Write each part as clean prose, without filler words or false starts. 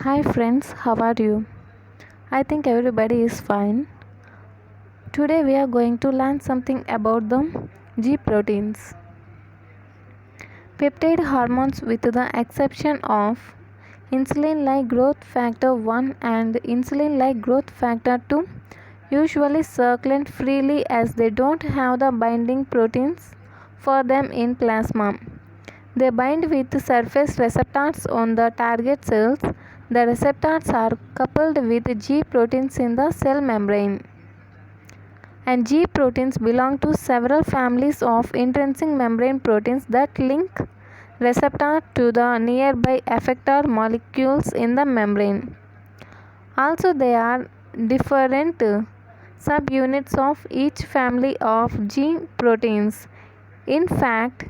Hi friends, how are you? I think everybody is fine. Today we are going to learn something about the G proteins. Peptide hormones, with the exception of insulin like growth factor 1 and insulin like growth factor 2, usually circulate freely as they don't have the binding proteins for them in plasma. They bind with surface receptors on the target cells. The receptors are coupled with G proteins in the cell membrane. And G proteins belong to several families of intrinsic membrane proteins that link receptor to the nearby effector molecules in the membrane. Also, there are different subunits of each family of G proteins. In fact,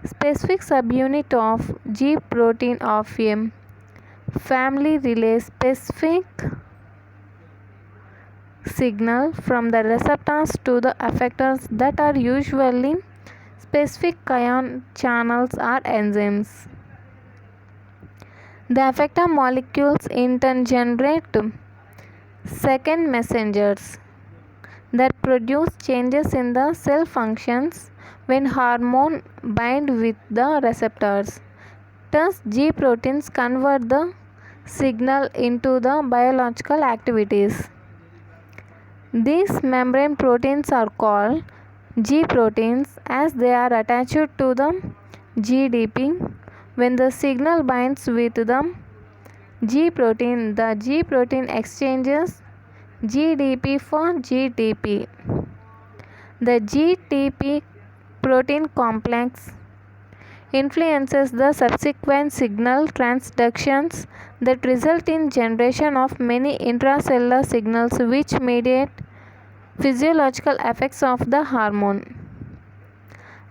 specific subunit of G protein of a family relays specific signal from the receptors to the effectors that are usually specific ion channels or enzymes. The effector molecules in turn generate second messengers that produce changes in the cell functions when hormone bind with the receptors. Thus, G proteins convert the signal into the biological activities. These membrane proteins are called G proteins as they are attached to the GDP. When the signal binds with the G protein, the G protein exchanges GDP for GTP. The GTP protein complex influences the subsequent signal transductions that result in generation of many intracellular signals which mediate physiological effects of the hormone.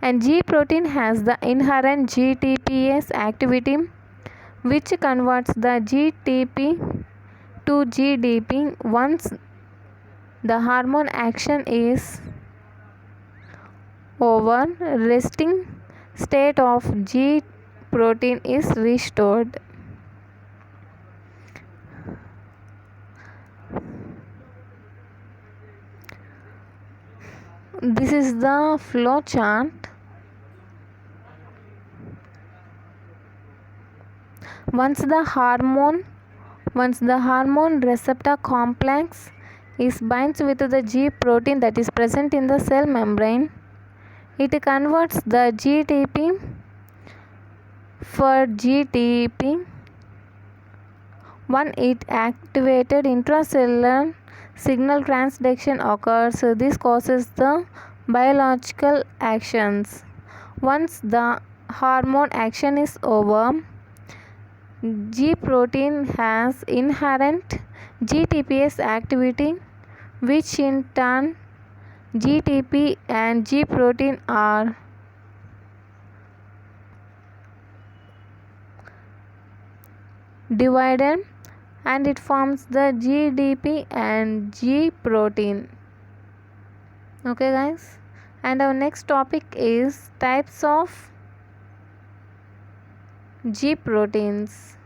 And G protein has the inherent GTPase activity which converts the GTP to GDP once the hormone action is over. Resting state of G protein is restored. This is the flow chart. Once the hormone receptor complex is binds with the G protein that is present in the cell membrane, it converts the GTP for GTP. When it activated intracellular signal transduction occurs, this causes the biological actions. Once the hormone action is over, G protein has inherent GTPase activity, which in turn GTP and G protein are divided and it forms the GDP and G protein. Okay guys, and our next topic is types of G proteins.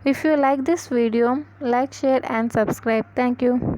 If you like this video, like, share and subscribe. Thank you.